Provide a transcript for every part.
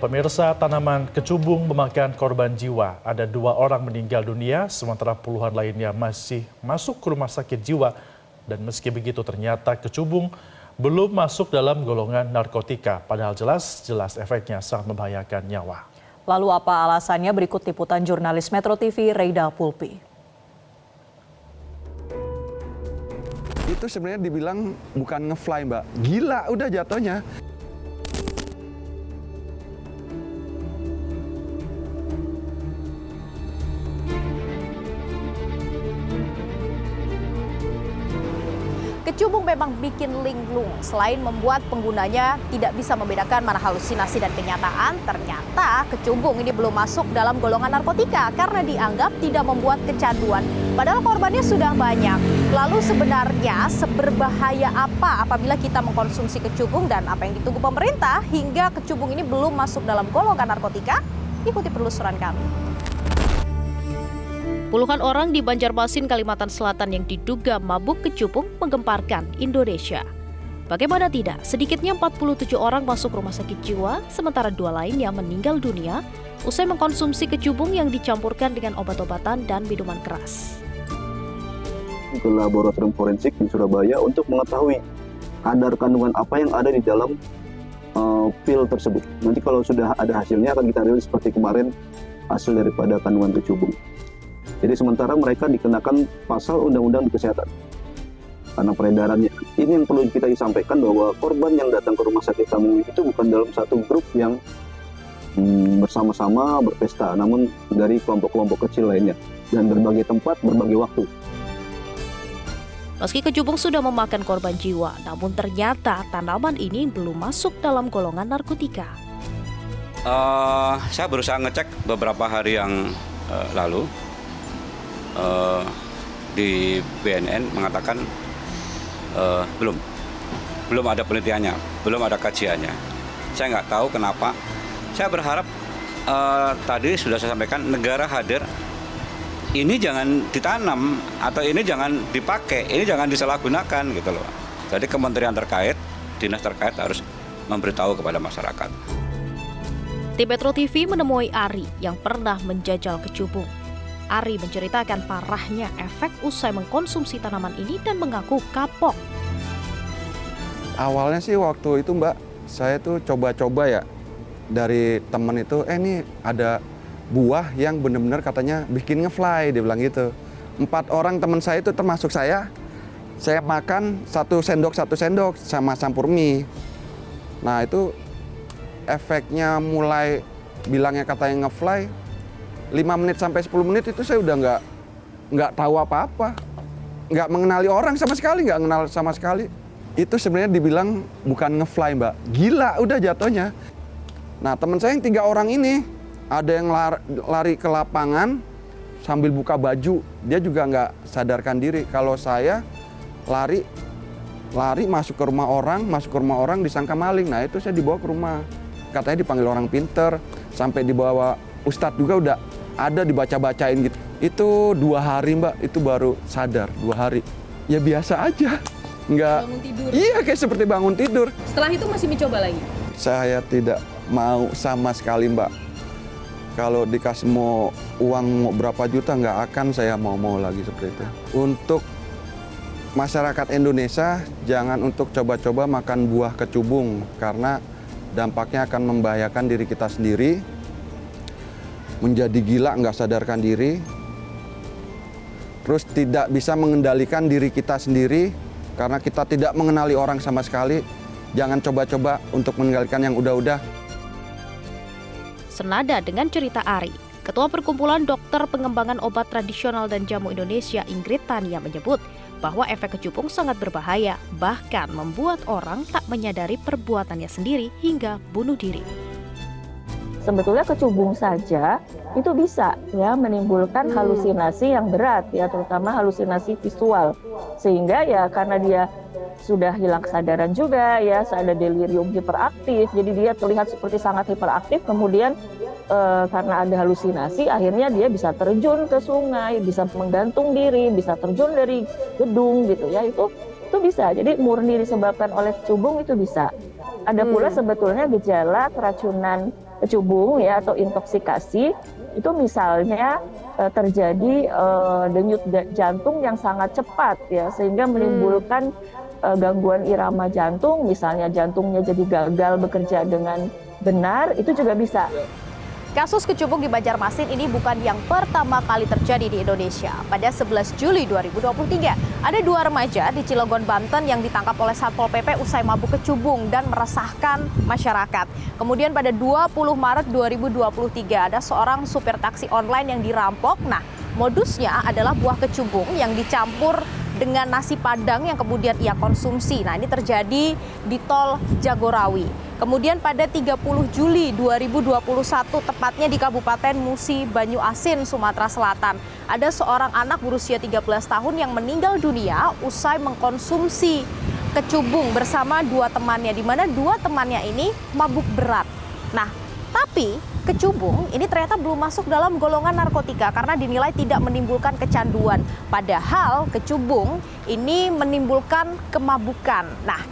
Pemirsa, tanaman kecubung memakan korban jiwa. Ada 2 orang meninggal dunia, sementara puluhan lainnya masih masuk ke rumah sakit jiwa. Dan meski begitu ternyata kecubung belum masuk dalam golongan narkotika. Padahal jelas efeknya sangat membahayakan nyawa. Lalu apa alasannya? Berikut liputan jurnalis Metro TV Reida Pulpi. Itu sebenarnya dibilang bukan ngefly, Mbak. Gila udah jatuhnya. Kecubung memang bikin linglung. Selain membuat penggunanya tidak bisa membedakan mana halusinasi dan kenyataan, ternyata kecubung ini belum masuk dalam golongan narkotika karena dianggap tidak membuat kecanduan. Padahal korbannya sudah banyak. Lalu sebenarnya seberbahaya apa apabila kita mengkonsumsi kecubung dan apa yang ditunggu pemerintah hingga kecubung ini belum masuk dalam golongan narkotika? Ikuti penelusuran kami. Puluhan orang di Banjarmasin, Kalimantan Selatan yang diduga mabuk kecubung menggemparkan Indonesia. Bagaimana tidak, sedikitnya 47 orang masuk rumah sakit jiwa, sementara 2 lainnya meninggal dunia usai mengkonsumsi kecubung yang dicampurkan dengan obat-obatan dan minuman keras. Ke laboratorium forensik di Surabaya untuk mengetahui kadar kandungan apa yang ada di dalam pil tersebut. Nanti kalau sudah ada hasilnya akan kita rilis seperti kemarin hasil daripada kandungan kecubung. Jadi sementara mereka dikenakan pasal undang-undang di kesehatan karena peredarannya. Ini yang perlu kita sampaikan bahwa korban yang datang ke rumah sakit kami itu bukan dalam satu grup yang bersama-sama berpesta, namun dari kelompok-kelompok kecil lainnya dan berbagai tempat, berbagai waktu. Meski kecubung sudah memakan korban jiwa, namun ternyata tanaman ini belum masuk dalam golongan narkotika. Saya berusaha ngecek beberapa hari yang lalu. Di BNN mengatakan belum ada penelitiannya, belum ada kajiannya. Saya nggak tahu kenapa. Saya berharap tadi sudah saya sampaikan negara hadir. Ini jangan ditanam atau ini jangan dipakai, ini jangan disalahgunakan gitu loh. Jadi kementerian terkait, dinas terkait harus memberitahu kepada masyarakat. Tim Metro TV menemui Ari yang pernah menjajal kecubung. Ari menceritakan parahnya efek usai mengkonsumsi tanaman ini dan mengaku kapok. Awalnya sih waktu itu, Mbak, saya tuh coba-coba ya dari teman itu, ini ada buah yang benar-benar katanya bikin ngefly, dia bilang gitu. 4 orang teman saya itu termasuk saya makan 1 sendok sama campur mie. Nah itu efeknya mulai bilangnya katanya ngefly, 5 menit sampai 10 menit itu saya udah nggak tahu apa-apa. Nggak mengenali orang sama sekali, nggak kenal sama sekali. Itu sebenarnya dibilang bukan ngefly, Mbak. Gila udah jatuhnya. Nah teman saya yang 3 orang ini, ada yang lari ke lapangan sambil buka baju. Dia juga nggak sadarkan diri. Kalau saya lari masuk ke rumah orang disangka maling. Nah itu saya dibawa ke rumah. Katanya dipanggil orang pinter, sampai dibawa Ustadz juga udah ada dibaca-bacain gitu. Itu 2 hari, Mbak, itu baru sadar 2 hari. Ya biasa aja. Nggak, bangun tidur? Iya, kayak seperti bangun tidur. Setelah itu masih mencoba lagi? Saya tidak mau sama sekali, Mbak. Kalau dikasih mau uang berapa juta, nggak akan saya mau lagi seperti itu. Untuk masyarakat Indonesia, jangan untuk coba-coba makan buah kecubung. Karena dampaknya akan membahayakan diri kita sendiri. Menjadi gila, nggak sadarkan diri, terus tidak bisa mengendalikan diri kita sendiri karena kita tidak mengenali orang sama sekali. Jangan coba-coba untuk mengendalikan yang udah-udah. Senada dengan cerita Ari, Ketua Perkumpulan Dokter Pengembangan Obat Tradisional dan Jamu Indonesia Ingrid Tania menyebut bahwa efek kecubung sangat berbahaya, bahkan membuat orang tak menyadari perbuatannya sendiri hingga bunuh diri. Sebetulnya kecubung saja itu bisa ya menimbulkan halusinasi yang berat ya, terutama halusinasi visual. Sehingga ya karena dia sudah hilang kesadaran juga ya, ada delirium hiperaktif, jadi dia terlihat seperti sangat hiperaktif, kemudian karena ada halusinasi akhirnya dia bisa terjun ke sungai, bisa menggantung diri, bisa terjun dari gedung gitu ya, itu bisa. Jadi murni disebabkan oleh kecubung itu bisa. Ada pula sebetulnya gejala keracunan kecubung ya atau intoksikasi itu misalnya terjadi denyut jantung yang sangat cepat ya sehingga menimbulkan gangguan irama jantung, misalnya jantungnya jadi gagal bekerja dengan benar, itu juga bisa. Kasus kecubung di Banjarmasin ini bukan yang pertama kali terjadi di Indonesia. Pada 11 Juli 2023, ada 2 remaja di Cilegon, Banten yang ditangkap oleh Satpol PP usai mabuk kecubung dan meresahkan masyarakat. Kemudian pada 20 Maret 2023, ada seorang supir taksi online yang dirampok. Nah, modusnya adalah buah kecubung yang dicampur dengan nasi padang yang kemudian ia konsumsi. Nah, ini terjadi di Tol Jagorawi. Kemudian pada 30 Juli 2021, tepatnya di Kabupaten Musi Banyu Asin, Sumatera Selatan, ada seorang anak berusia 13 tahun yang meninggal dunia usai mengkonsumsi kecubung bersama 2 temannya, di mana 2 temannya ini mabuk berat. Nah, tapi kecubung ini ternyata belum masuk dalam golongan narkotika karena dinilai tidak menimbulkan kecanduan. Padahal kecubung ini menimbulkan kemabukan. Nah,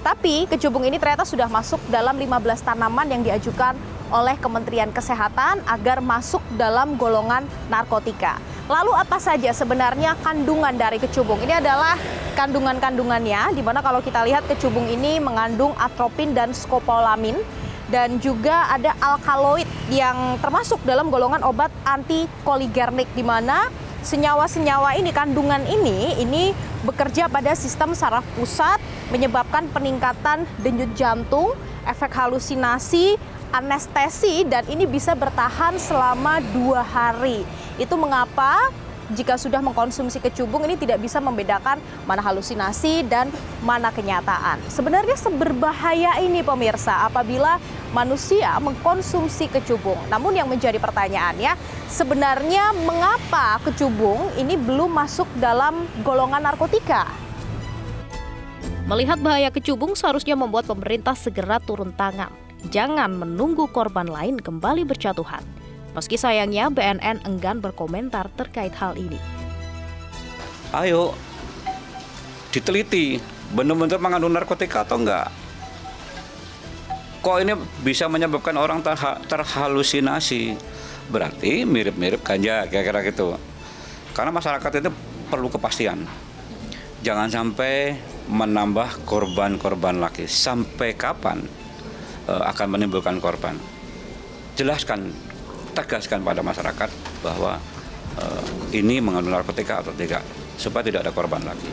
tapi kecubung ini ternyata sudah masuk dalam 15 tanaman yang diajukan oleh Kementerian Kesehatan agar masuk dalam golongan narkotika. Lalu apa saja sebenarnya kandungan dari kecubung? Ini adalah kandungan-kandungannya, di mana kalau kita lihat kecubung ini mengandung atropin dan skopolamin, dan juga ada alkaloid yang termasuk dalam golongan obat antikoligernik, di mana senyawa-senyawa ini, kandungan ini bekerja pada sistem saraf pusat, menyebabkan peningkatan denyut jantung, efek halusinasi, anestesi, dan ini bisa bertahan selama 2 hari. Itu mengapa jika sudah mengkonsumsi kecubung ini tidak bisa membedakan mana halusinasi dan mana kenyataan. Sebenarnya seberbahaya ini pemirsa apabila manusia mengkonsumsi kecubung. Namun yang menjadi pertanyaannya, sebenarnya mengapa kecubung ini belum masuk dalam golongan narkotika? Melihat bahaya kecubung seharusnya membuat pemerintah segera turun tangan. Jangan menunggu korban lain kembali berjatuhan. Meski sayangnya BNN enggan berkomentar terkait hal ini. Ayo diteliti, benar-benar mengandung narkotika atau enggak? Kok ini bisa menyebabkan orang terhalusinasi? Berarti mirip-mirip ganja, kira-kira gitu. Karena masyarakat itu perlu kepastian. Jangan sampai menambah korban-korban lagi. Sampai kapan akan menimbulkan korban? Jelaskan, tegaskan pada masyarakat bahwa ini mengandung narkotika atau tidak, supaya tidak ada korban lagi.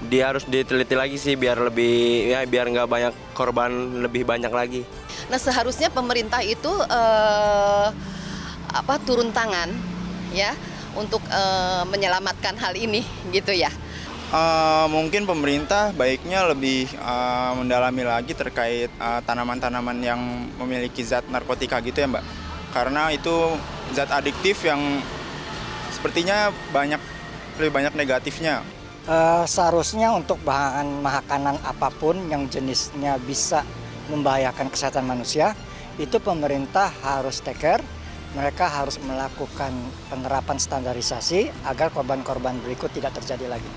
Dia harus diteliti lagi sih biar nggak banyak korban lebih banyak lagi. Nah, seharusnya pemerintah itu turun tangan ya untuk menyelamatkan hal ini gitu ya. Mungkin pemerintah baiknya lebih mendalami lagi terkait tanaman-tanaman yang memiliki zat narkotika gitu ya Mbak. Karena itu zat adiktif yang sepertinya lebih banyak negatifnya. Seharusnya untuk bahan makanan apapun yang jenisnya bisa membahayakan kesehatan manusia, itu pemerintah harus take care. Mereka harus melakukan penerapan standarisasi agar korban-korban berikut tidak terjadi lagi.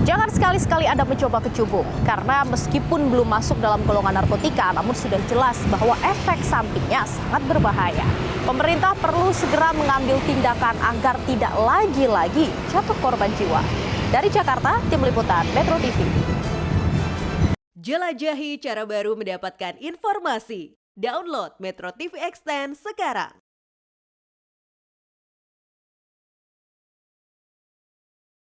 Jangan sekali-sekali Anda mencoba kecubung, karena meskipun belum masuk dalam golongan narkotika, namun sudah jelas bahwa efek sampingnya sangat berbahaya. Pemerintah perlu segera mengambil tindakan agar tidak lagi-lagi jatuh korban jiwa. Dari Jakarta, Tim Liputan Metro TV. Jelajahi cara baru mendapatkan informasi. Download Metro TV Extend sekarang.